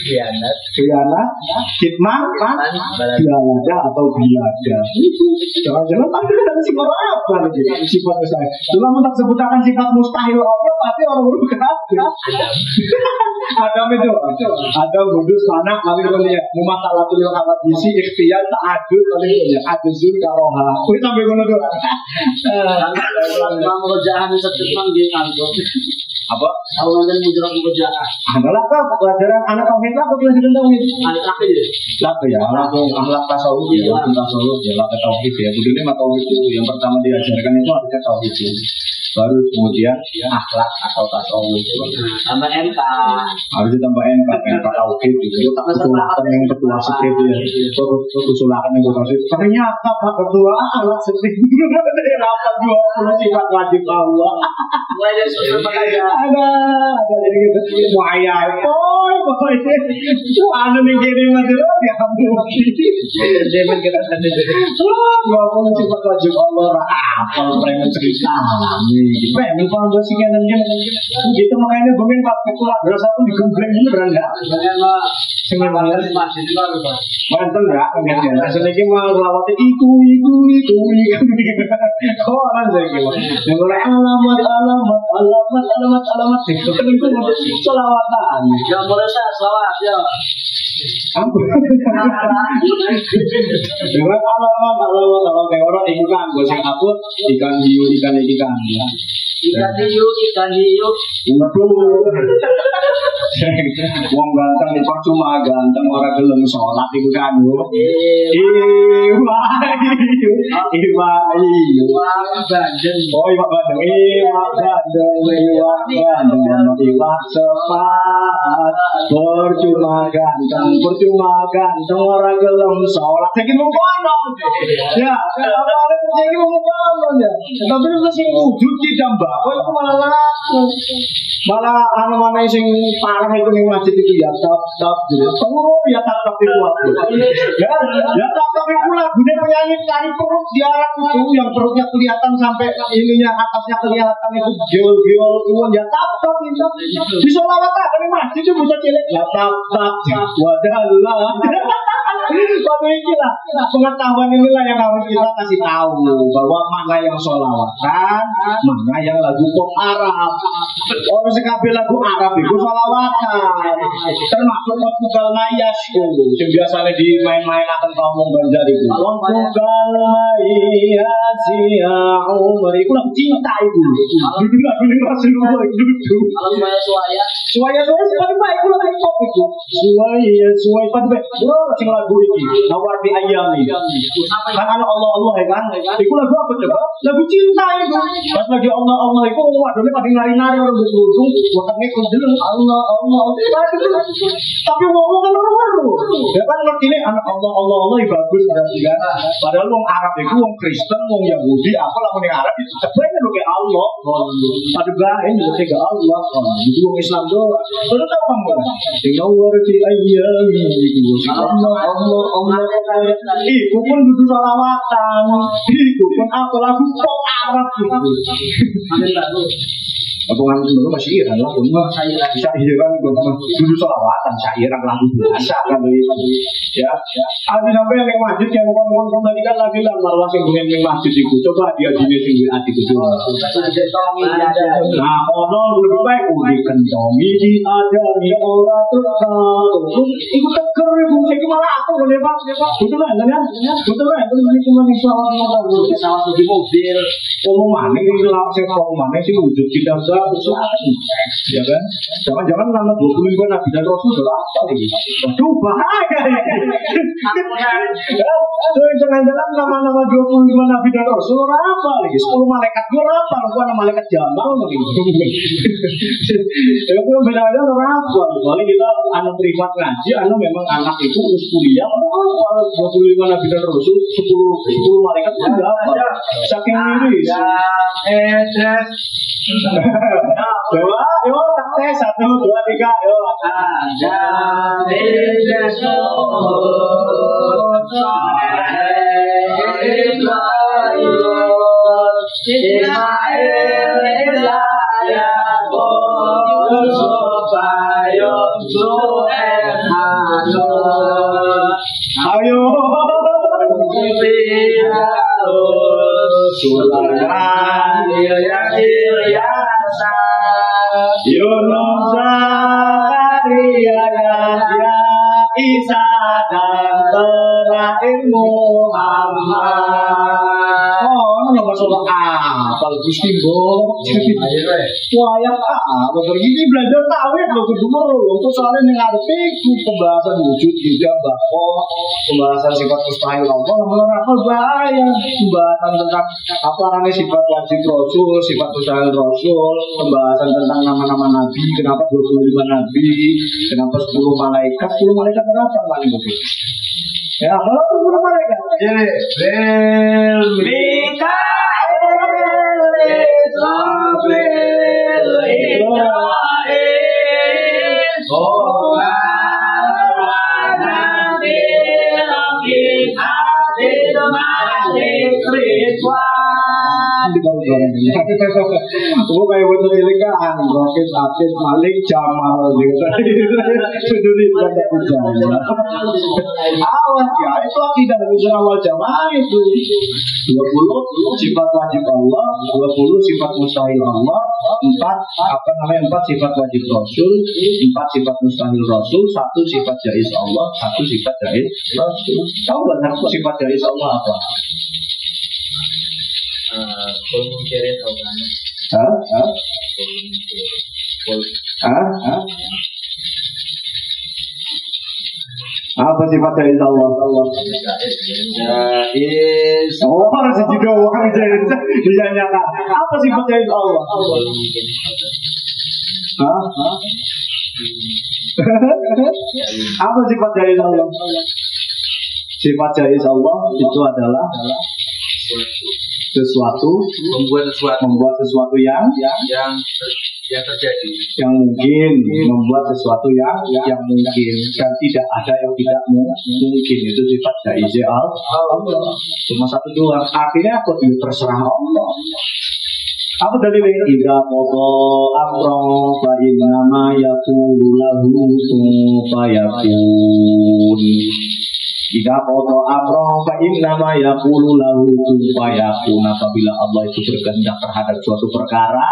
khianat, kitman, biada atau biada. Jangan-jangan tapi ada sifat apa lagi? Sifat mustahil. Cuma untuk sebutkan sifat mustahil Allah, pasti orang baru kafir. Adam itu, Adam budus anak, lalu kemudian mumatalatul awat isi ikhtiar ta'adud, lalu kemudian aduzul karoha. Ini sampai mana tuh? Kalau kerjaan setelah dia ngantuk. Apa? Kalau nanti muncul pekerjaan. Adalah apa? Pelajaran anak tauhid lah, pelajaran tauhid. Anak ya? Laka ya, anak tasawuf ya, tasawuf ya, laka tauhid ya. Budulnya mah tauhid itu yang pertama diajarkan itu harusnya tauhid itu. baru kemudian akhlak atau tasawuf. Tambah MK. Harus ditambah MK tauhid gitu. Usulkan yang ketua sekret ya. Usulkan yang ketua sekret. Ternyata Pak Ketua akhlak sekret. Rapat 20 sifat wajib Allah. Mulai dari sosial aja. Ada jadi gitu. Waya, pokoknya. Anu nih gini masih ya kamu. Zaman kita tadi. 20 sifat wajib Allah. Apa pengen cerita? Pengen kalau gue sih kan gitu makanya gue minta ketua berasa pun digembleng ini beranda. Sebenarnya masih di baru Pak. mantan ya, enggak ya. Sebenarnya mau lawatnya itu. Kok orang saya gitu. Yang mulai alamat itu kan itu selawatan. Jangan boleh saya selawat ya. Ampun. Dengan alamat kalau kayak orang ikan gue sing upload ikan hiu ya. Ikan hiu. Wong ganteng percuma ganteng orang gelem sholat iku kan. Iwa. Bandeng. Oh iwa bandeng. Iwa sepat. Percuma ganteng orang gelem sholat. Saiki mung kono. Ya, apa ada saiki mung kono ya. Tapi itu sing wujud ditambah. Kok itu malah mana sing parah itu ning masjid itu ya tap gitu. Ya tap itu aku. Ya tap itu lagunya penyanyi tari perut diarah itu yang perutnya kelihatan sampai ininya atasnya kelihatan itu geol itu ya tap itu. Di selawatan ning masjid itu bisa cilik ya tap wadallah. Tapi inilah pengetahuan inilah yang harus kita kasih tahu bahwa mana yang sholawatan, mana yang lagu pop Arab. Orang sekali lagu Arab itu sholawatan, termasuk Portugal Mayas itu. Yang biasanya di main-main akan ngomong Banjar itu. Portugal Mayas ya Umar itu lagu cinta itu. Dulu lagu ini masih dulu. Kalau suaya Suaya baik itu lagu pop itu. Suaya pada baik. Sing lagu ini nawar di ayam ini kan Allah ya kan itu lagu apa coba lagu cinta itu pas lagi Allah itu waduh pada nari-nari orang berkerudung waktunya kejeleng Allah tapi ngomong kan orang ya kan ngerti ini anak Allah itu bagus padahal wong Arab itu wong Kristen wong Yahudi apa lah wong Arab itu sebenarnya lo kayak Allah aduh gak ini lo kayak Allah itu wong Islam doang lo tau kamu nawar di ayam Allah iku pun dudu sholawatan iku pun apa lagu pop Arab gitu apa ngantuk dulu masih iran lah pun bisa hiran dudu sholawatan sairan lagu biasa kan ya ada sampai yang masjid yang ngomong tadi kan lagi lah marwah yang pengen masjid itu coba dia jenis yang hati itu nah ono lebih baik dikentongi ada di orang terkal itu teker itu saya malah aku boleh pak betul lah itu cuma di pesawat di mobil ngomong mana ini lah saya ngomong mana sih wujud kita ya kan jangan-jangan nama 25 Nabi dan Rasul berapa lagi waduh bahaya jangan-jangan nama-nama 25 Nabi dan Rasul berapa lagi 10 malaikat berapa nama malaikat Jamal lagi ya pun beda-beda berapa soalnya kita anak privat ngaji anak memang anak itu harus kuliah 25 Nabi dan Rasul 10 malaikat berapa saking miris Coba, yuk, tes 1, 2, 3, yuk. Ayo. Yunus Zakaria Yahya Isa dan terakhir Muhammad. Oh, nama masalah apal Gusti mbok. Wayang begini belajar tauhid lho kudu merung. Terus soalnya ning ngarepe iku pembahasan wujud tidak bahwa pembahasan sifat mustahil Allah menerapkan bahaya pembahasan tentang apa namanya sifat wajib rasul, sifat mustahil rasul, pembahasan tentang nama-nama nabi, kenapa 25 nabi, kenapa 10 malaikat kenapa paling begitu? Ya, kalau 10 malaikat. Jadi, aku kayak bocah cilik kan, roket, akid, malik, jamal gitu. Sudut pada ujian. Awas ya, itu akidah usul awal jamaah itu. 20 sifat wajib Allah, 20 sifat mustahil Allah, 4 sifat wajib Rasul, 4 sifat mustahil Rasul, 1 sifat jaiz Allah, 1 sifat jaiz Rasul. Tahu nggak sifat jaiz Allah apa? Apa sifat jaiz Allah? Jaiz. Oh, harus juga orang jaiz ditanyakan. Apa sifat jaiz Allah? Apa sifat jaiz Allah? Sifat jaiz Allah itu adalah membuat sesuatu yang terjadi, yang mungkin, membuat sesuatu yang mungkin, dan tidak ada yang tidak mungkin. Itu sifat jaiz Allah. Cuma satu doang. Artinya apa? Itu terserah Allah. Apa dalilnya? Idza qada amran fa innama yaqulu lahu kun fayakun. Idza qada amran fa innama yaqulu lahu kun fayakun. Apabila Allah itu berkehendak terhadap suatu perkara,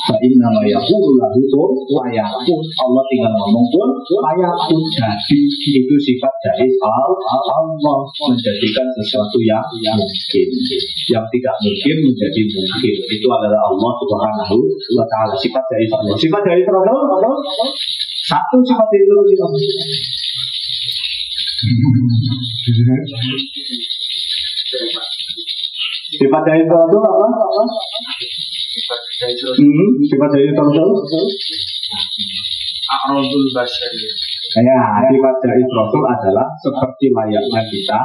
fa innama yaqulu lahu kun fayakun. Allah tinggal ngomong kun fayakun. Jadi itu sifat jaiz Allah, menjadikan sesuatu yang mungkin, yang tidak mungkin menjadi mungkin. Itu adalah Allah Subhanahu wa taala. Sifat jaiz Allah. Sifat jaiz Allah. Satu sifat jaiz Allah. Sifat jaiz Allah apa? Sifat jaiz Allah. A'rudul basyar. Ya, sifat jaiz Rasul adalah seperti layaknya kita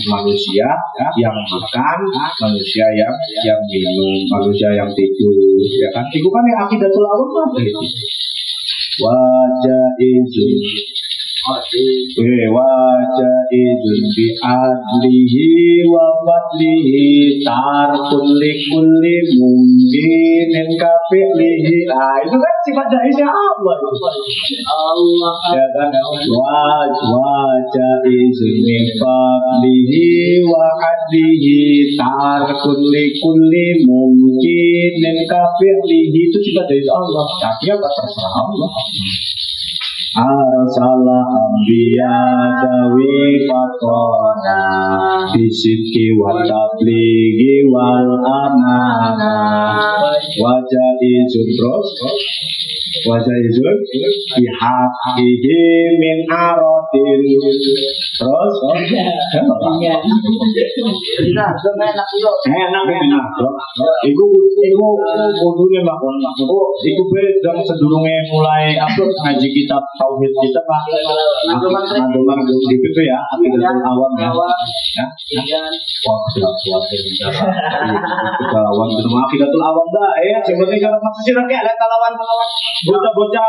manusia yang makan, manusia yang minum, manusia yang tidur, ya kan? Itu kan yang akidatul awam wajah izin. Wajah izin bi adlihi wa fadlihi tarkun likulli mungkinin kafi'lihi. Itu kan sifat jaiznya Allah. Ya kan? Wajah izin bi fadlihi wa adlihi tarkun likulli mungkinin kafi'lihi. Itu sifat jaiz Allah. Artinya apa? Terserah Allah. Arsalah anbiya dawi fatona bisidki wa tablighi wal amana wajah izun bihaqihi min arotin. Terus enak iku kudune Mbak. Iku jam sedurunge mulai upload ngaji kitab tauhid kita Pak. Mandoman itu ya, akidatul awam ya. Wah, awam itu akidatul awam dah. Sebenarnya kalau masih sih lagi ada lawan bocah-bocah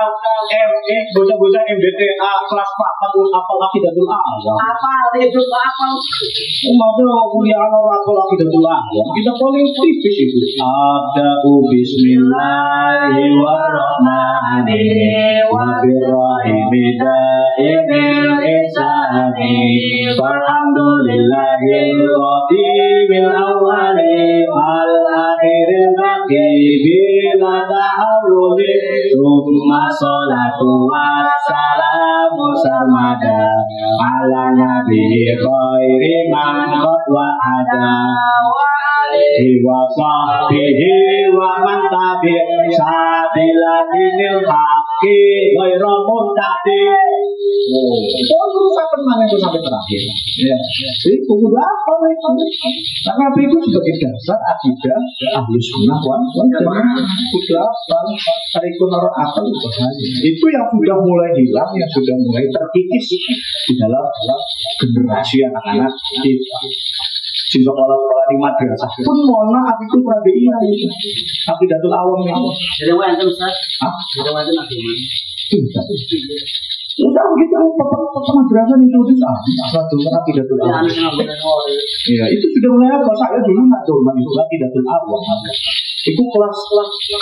MBTA kelas 4 apa akidatul awam. Apa itu apa? Mau kuliah apa akidatul awam. Kita paling tipis itu. Ada bismillahirrahmanirrahim. Alhamdulillahil qatimil awwali al akhiril baqi bila ta'arudi summa salatu wassalamu sarmada ala nabi khairi man qad wa'ada wa wa sahbihi wa man tabi sabila dinil haqi ghairu muttaqi. Itu rusak teman itu sampai terakhir. Ya. Itu udah apa itu? Karena itu sebagai dasar akidah ahli sunnah wal jamaah. Udah apa? Tarikun orang akal itu yang sudah mulai hilang, yang sudah mulai terkikis di dalam generasi anak-anak kita. Sekolah-sekolah di madrasah pun mohon maaf itu prabeina itu. Aqidatul awam itu. Jadi wonten Ustaz. Hah? Jadi wonten agama. Udah kita madrasah itu satu aqidatul awam. Ya, itu sudah mulai apa? Saya dulu nggak tahu itu aqidatul awam. Itu kelas 2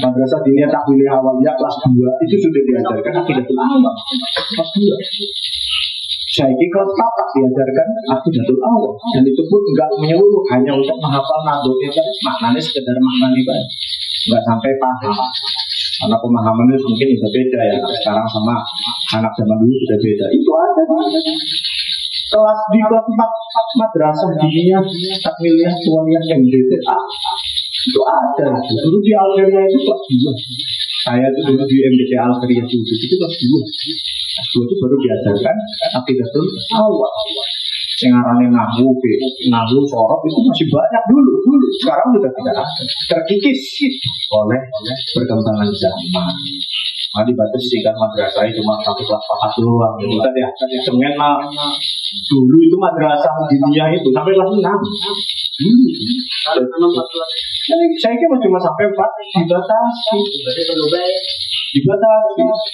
madrasah diniyah takwiliyah awaliyah kelas 2 itu sudah diajarkan aqidatul awam kelas 2. Saya kelas 4 diajarkan aqidatul awam dan itu pun enggak menyeluruh, hanya untuk menghafal nadotnya kan, maknanya sekedar maknanya kan, enggak sampai paham. Karena pemahamannya mungkin sudah beda ya, sekarang sama anak zaman dulu sudah beda. Itu ada kelas di kelas 4 madrasah diniyah takwiliyah awaliyah MDTA itu ada. Dulu di Algeria itu kelas 2. Saya itu dulu di MDTA Algeria itu kelas 2. Kelas 2 itu baru diajarkan aqidatul awam. Sengarane nahwu sorof itu masih banyak dulu. Sekarang sudah tidak ada. Terkikis oleh perkembangan zaman. Nah, dibatasi kan madrasah cuma sampai kelas 4 doang. Gitu kan ya. Semen dulu itu madrasah dunia itu sampai kelas 6. Saya kira cuma sampai 4 dibatasi.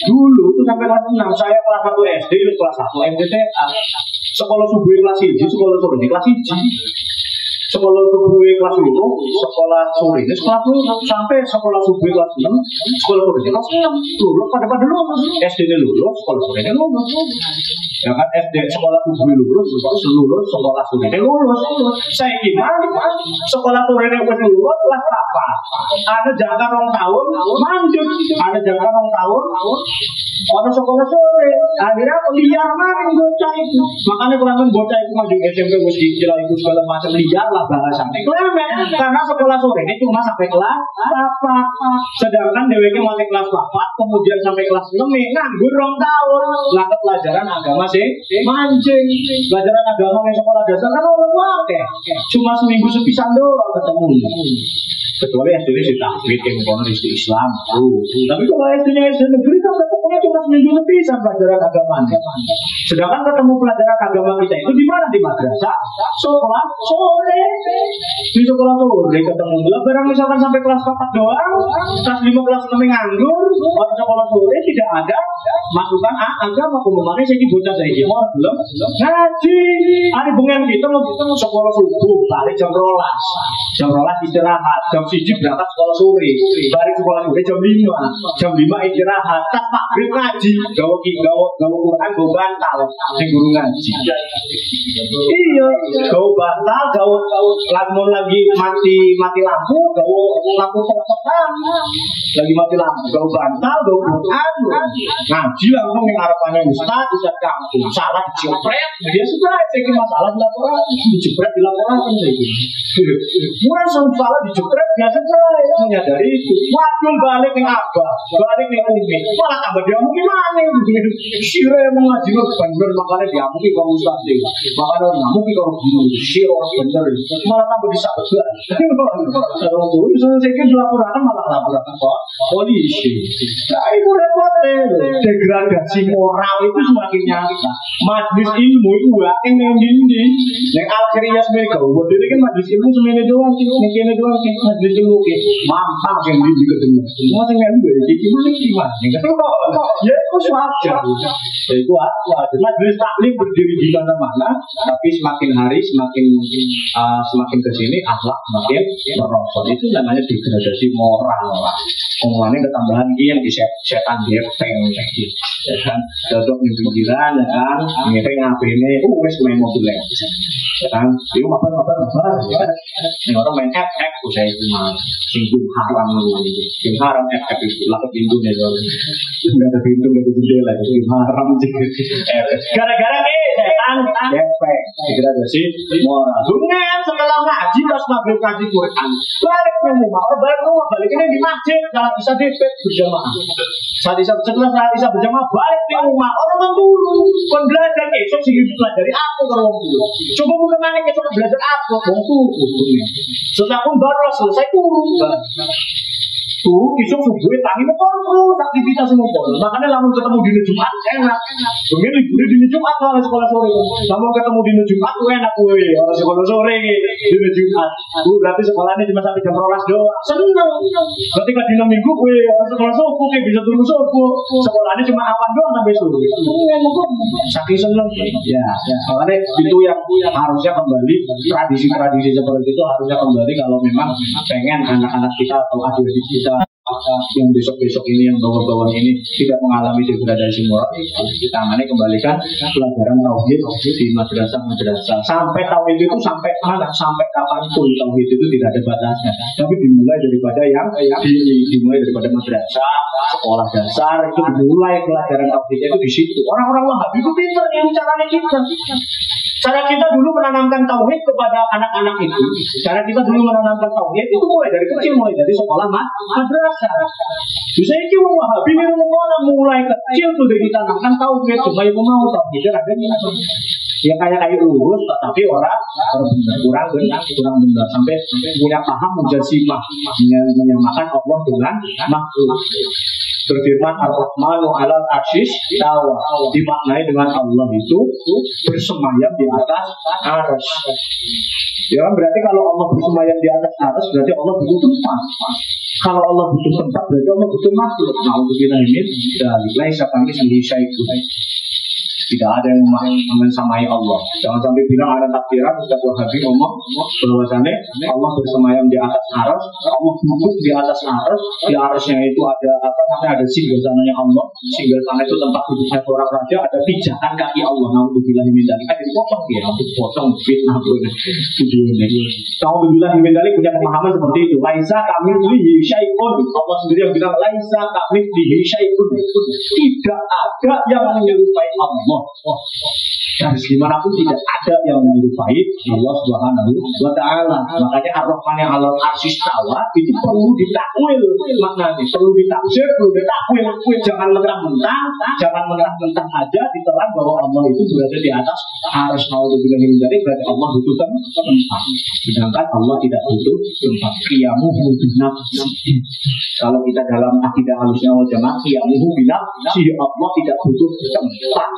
Dulu itu sampai kelas 6. Saya kelas 1 SD, kelas 1 MTTA. Sekolah subuh kelas 1, sekolah sore kelas 1. Sekolah subuh kelas 2, sekolah sore kelas 1 sampai sekolah subuh kelas 6, sekolah sore kelas 6. Lulus pada lulus. SD lulus, sekolah sore lulus. Ya kan SD sekolah subuh lulus sekolah sore lulus. Saya gimana? Sekolah sore lulus kelas apa? Ada jangka 2 tahun, lanjut. Ada jangka 2 tahun, orang sekolah sore. Akhirnya liar main bocah itu. Makanya kalau bocah itu maju SMP mesti istilah itu segala macam liar lah bahasanya. Karena sekolah sore ini cuma sampai kelas 4. Sedangkan DWK masih kelas 4, kemudian sampai kelas 6 nganggur 2 tahun. Lah pelajaran agama sih mancing. Pelajaran agama yang sekolah dasar kan orang wakil. Cuma seminggu sepisan doang ketemu. Kecuali SD-nya sih tahfidz yang kono SD Islam. Tapi kalau SD-nya SD negeri kan ketemunya cuma seminggu sepisan pelajaran agamanya. Sedangkan ketemu pelajaran agama kita itu di mana? Di madrasah sekolah sore. Di sekolah sore ketemu. Barang misalkan sampai kelas 4 doang, kelas 5 kelas 6 nganggur, waktu sekolah sore tidak ada masukan agama. Pemahamannya saya bocah saya ini mau belum ngaji. Hari bengen kita mau sekolah subuh balik jam 12 istirahat, jam 1 berangkat sekolah sore, balik sekolah sore jam 5 istirahat, tas maghrib ngaji, gawe Quran, gawe bantal, sing guru ngaji. Iya, gawe bantal, gawe lagi mati lampu, gawe lampu terang, lagi mati lampu, gawe bantal, gawe Quran, ngaji langsung yang harapannya ustaz kampung, salah dijepret, dia sudah cek masalah dilaporan, dijepret dilaporan gitu. Mulai salah dijepret biasa saya menyadari itu. Waduh balik ning abah, balik ning umi. Malah tambah dia mungkin mana gitu. Sire emang ngaji lo bener makanya dia mungkin kalau ustaz deh. Makanya orang mungkin kalau guru sire bener. Malah tambah disabet. Kalau guru misalnya saya dilaporkan malah laporan kok polisi. Nah itu repotnya. Degradasi moral itu semakin nyata. Majlis ilmu itu wae yang dindi. Yang akhirnya sebagai kau. Jadi kan majlis ilmu semuanya doang sih. Mungkin doang sih majlis ilmu mampang yang di ketemu. Semua yang ada di gimana? Yang ketemu ya itu wajar. Itu wajar. Majlis taklim berdiri di mana-mana, tapi semakin hari semakin kesini akhlak semakin merosot. Itu namanya degradasi moral. Omongannya ketambahan yang di setan gepeng lagi, ya kan? Dodok di pinggiran, ya kan? Ngepeng apa ini? Wes main mobil ya kan? Dia apa? Ini orang main FX, saya cuma singgung haram gitu. Sing haram FX itu lakukan pintu nih soalnya. Nggak ada pintu, nggak ada jendela, itu haram sih. Gara-gara saya Quran, efek. Kira sih moral. Sungai setelah ngaji terus maghrib ngaji Quran. Balik ke rumah, balik ini di masjid, kalau bisa dipet berjamaah. Setelah saat bisa berjamaah balik di rumah, orang menturu. Kon belajar esok sih pelajari aku kalau menturu. Coba bukan mana esok belajar aku, menturu. Setelah pun baru selesai turun. Tuh, besok subuh tangi motor aktivitas motor. Makanya lamun ketemu di Jumat enak. Mungkin libur di Jumat kalau sekolah sore. Lamun ketemu di Jumat enak gue. Orang sekolah sore di Jumat. Berarti sekolahnya cuma sampai jam 12 doang. Seneng. Ketika di minggu gue orang sekolah subuh bisa turun subuh. Sekolahnya cuma awan doang sampai sore. Saking seneng. Ya. Makanya itu yang harusnya kembali tradisi-tradisi seperti itu harusnya kembali kalau memang pengen anak-anak kita atau adik-adik kita yang besok-besok ini yang bawah-bawah ini tidak mengalami degradasi moral, ditangani kembalikan pelajaran tauhid di madrasah-madrasah. Sampai tauhid itu sampai mana? Sampai kapanpun tauhid itu tidak ada batasnya. Tapi dimulai daripada yang dimulai daripada madrasah, sekolah dasar itu dimulai pelajaran tauhidnya itu di situ. Orang-orang Wahabi itu pintar yang caranya kita. Cara kita dulu menanamkan tauhid kepada anak-anak itu. Cara kita dulu menanamkan tauhid itu mulai dari kecil, mulai dari sekolah madrasah. Bisa ini wong Wahabi ini mulai kecil sudah ditanamkan tauhid supaya mau tauhid ada ya kayak lurus, tapi orang kurang benar sampai punya paham menjasimah menyamakan Allah dengan makhluk. Berfirman Ar-Rahmanu 'alal 'arsyis tawa, dimaknai dengan Allah itu bersemayam di atas arsy. Ya kan berarti kalau Allah bersemayam di atas arsy berarti Allah butuh tempat. Kalau Allah butuh tempat berarti Allah butuh makhluk. Nauzubillah min dzalik. Laisa kamitslihi syai'un. Tidak ada yang mensamai Allah. Jangan sampai bilang ada takdiran Ustaz Wahabi ngomong bahwasannya Allah bersemayam di atas arsy, Allah duduk di atas arsy, di arsy-nya itu ada ada singgasananya Allah. Singgasana itu tempat duduknya seorang raja, ada pijakan kaki Allah. Nauzubillah min dzalik. Kan dipotong ya, dipotong fitnah videonya. Nauzubillah min dzalik punya pemahaman seperti itu. Laisa kamitslihi syai'un. Allah sendiri yang bilang laisa kamitslihi syai'un. Tidak ada yang menyerupai Allah. Harus gimana pun tidak ada yang menyerupai Allah Subhanahu wa Ta'ala. Makanya Ar-Rahman yang 'alal 'arsy istawa itu perlu ditakwil maknanya, perlu ditafsir, perlu ditakwil. Jangan mentah-mentah aja ditelan bahwa Allah itu berada di atas arsy. Nauzubillah min dzalik, berarti Allah butuh tempat. Sedangkan Allah tidak butuh tempat. Qiyamuhu binafsihi. Kalau kita dalam akidah Ahlussunnah wal Jamaah, qiyamuhu binafsihi, Allah tidak butuh tempat.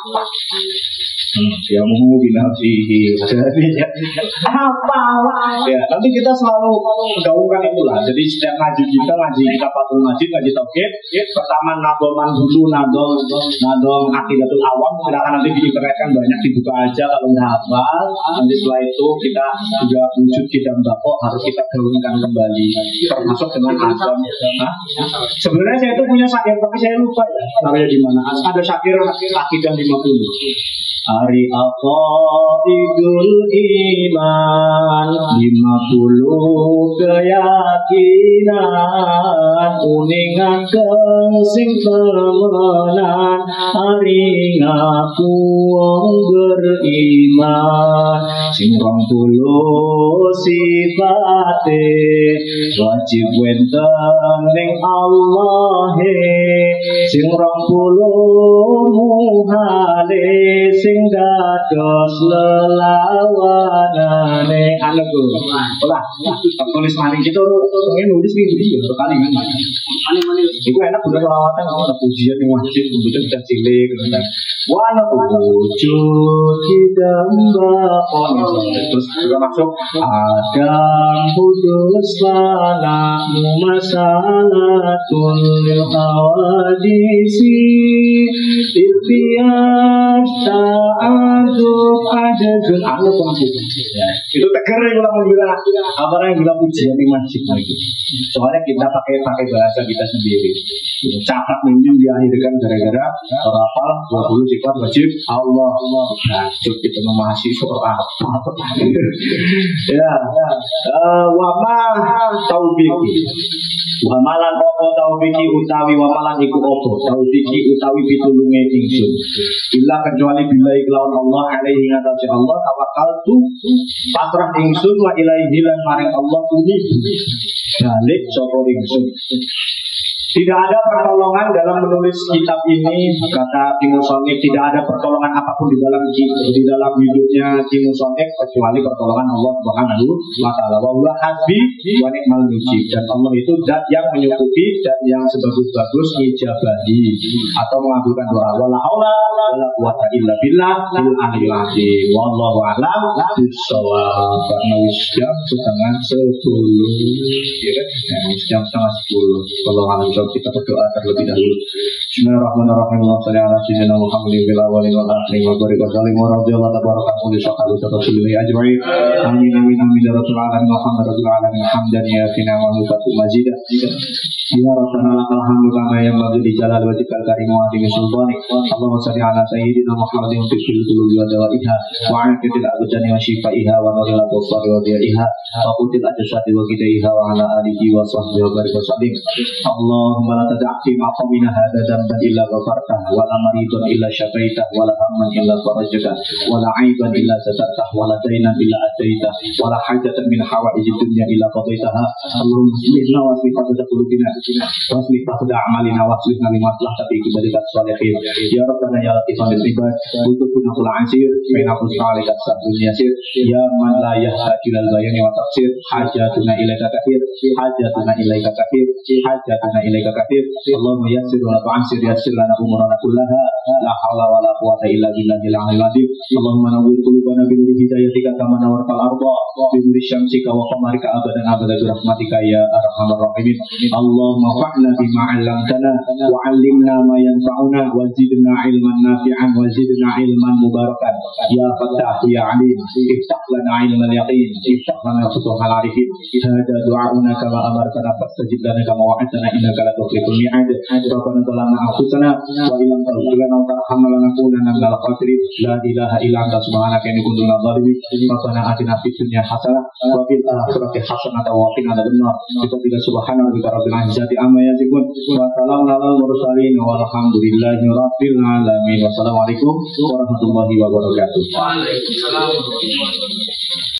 Ya mau binafsihi. Apa? Ya, nanti kita selalu menggaungkan itulah. Jadi setiap ngaji kita Fathul Majid, ngaji tauhid, pertama nadoman dulu, nadom akidatul awam. Silakan nanti di internet kan banyak, dibuka aja kalau nggak hafal. Nanti setelah itu kita juga wujud kita mbako harus kita gaungkan kembali. Termasuk dengan azam. Sebenarnya saya itu punya syakir tapi saya lupa ya. Namanya di mana? Ada syakir akidah 50. Hari Aqaidul Iman 50 keyakinan uningan sing temenan hari ngaku wong beriman sing 20 sifate wajib wenten ning Allah sing 20 muhale sing dados lelawanane anu ku. Olah, tulis maning kita pengen nulis iki ya sekali kan. Iku enak bener lawatan kalau ada pujian yang wajib kemudian kita cilik kan. Wala wujud kita mbakon. Terus juga masuk Adam putus lana masalatun hawadisi ilfiyat ta'aduk adadun anu itu teger yang bilang apa yang bilang pujian yang wajib lagi. Soalnya kita pakai bahasa kita sendiri. Catat minjem diakhirkan gara-gara terapal 20 sifat wajib Allah. Nah, coba kita memahami surah apa. Ya, wama taubiki. Wamalan opo taubiki utawi wamalan iku opo taubiki utawi pitulung tulunge ingsun. Illa kecuali billahi kelawan Allah alaihi ngatasi Allah tawakkaltu pasrah ingsun wa ilaihi lan maring Allah uni balik sapa ingsun. Tidak ada pertolongan dalam menulis kitab ini, kata Ki Musonif, tidak ada pertolongan apapun di dalam hidupnya Ki Musonif kecuali pertolongan Allah Subhanahu wa taala. Wa huwa hasbi wa ni'mal mujib. Dan Allah itu zat yang menyukupi dan yang sebagus-bagus ijabahi atau mengabulkan doa. Wala haula wala quwata illa billah al aliyil azim. Wallahu a'lam bissawab. Karena jam setengah 10. Ya kan? Jam setengah 10. Kalau kita berdoa terlebih dahulu. Bismillahirrahmanirrahim. Allahumma shalli ala sayyidina Muhammadin fil awwalin wal akhirin wa barik wa sallim wa radhiyallahu tabaraka wa ta'ala rasulillahi ajma'in. Amin amin amin ya rabbal alamin. Muhammadur alamin. Hamdan ya fina wa mufatu majidah. Ya Rabbana lakal hamdu kama yanbaghi li jalali wajhikal karim wa azimi sultanik. Allahumma shalli ala sayyidina Muhammadin fil qulubi wa dawaiha wa afiyatil abdani wa shifaiha wa nuril absari wa diyaiha wa qutil ajsadi wa qidaiha wa ala alihi wa sahbihi wa barik wa sallim. Allahumma la tad'a fi maqamina hadha dhanban illa ghafartah wa la maridan illa syafaitah wa la hamman illa farajtah wa la aiban illa satartah wa la daynan illa ataitah wa la hajatan min hawaijid dunya illa qadaitaha. Allahumma aslihna wa aslih faqad qulubina wa aslih faqad a'malina wa aslihna li maslahati ibadikat salihin. Ya Rabbana ya latifan bil ibad utubna kul asir baina qusalikat sabun yasir ya man la yahtaju lil bayani wa tafsir hajatuna ilaika kathir hajatuna ilaika kathir hajatuna ilaika kathir. Allahumma yassir wa la tu'assir yassir lana umurana kullaha la haula wa la quwwata illa billahil aliyyil azim. Allahumma nawwir qulubana bi nuri hidayatika kama nawwartal arda bi nuri syamsika wa qamarika abadan abada bi rahmatika ya arhamar rahimin. Allahumma fa'na bima 'allamtana wa 'allimna ma yanfa'una wa zidna 'ilman nafi'an wa zidna 'ilman mubarakan ya fattah ya 'alim iftah lana 'ilmal yaqin iftah lana futuhal 'arifin. Hada du'auna kama amartana fastajib lana kama wa'adtana innaka la tukhliful mi'ad. Rabbana zalamna anfusana wa illam taghfir lana wa tarhamna lanakunanna minal khasirin. La ilaha illa anta subhanaka inni kuntu minadh dhalimin. Rabbana atina fid dunya hasanah wa fil akhirati hasanah wa qina adzabannar. Kita subhana rabbika rabbil izzati amma yasifun wa salamun alal mursalin walhamdulillahi rabbil alamin. Wassalamualaikum warahmatullahi wabarakatuh. Waalaikumsalam.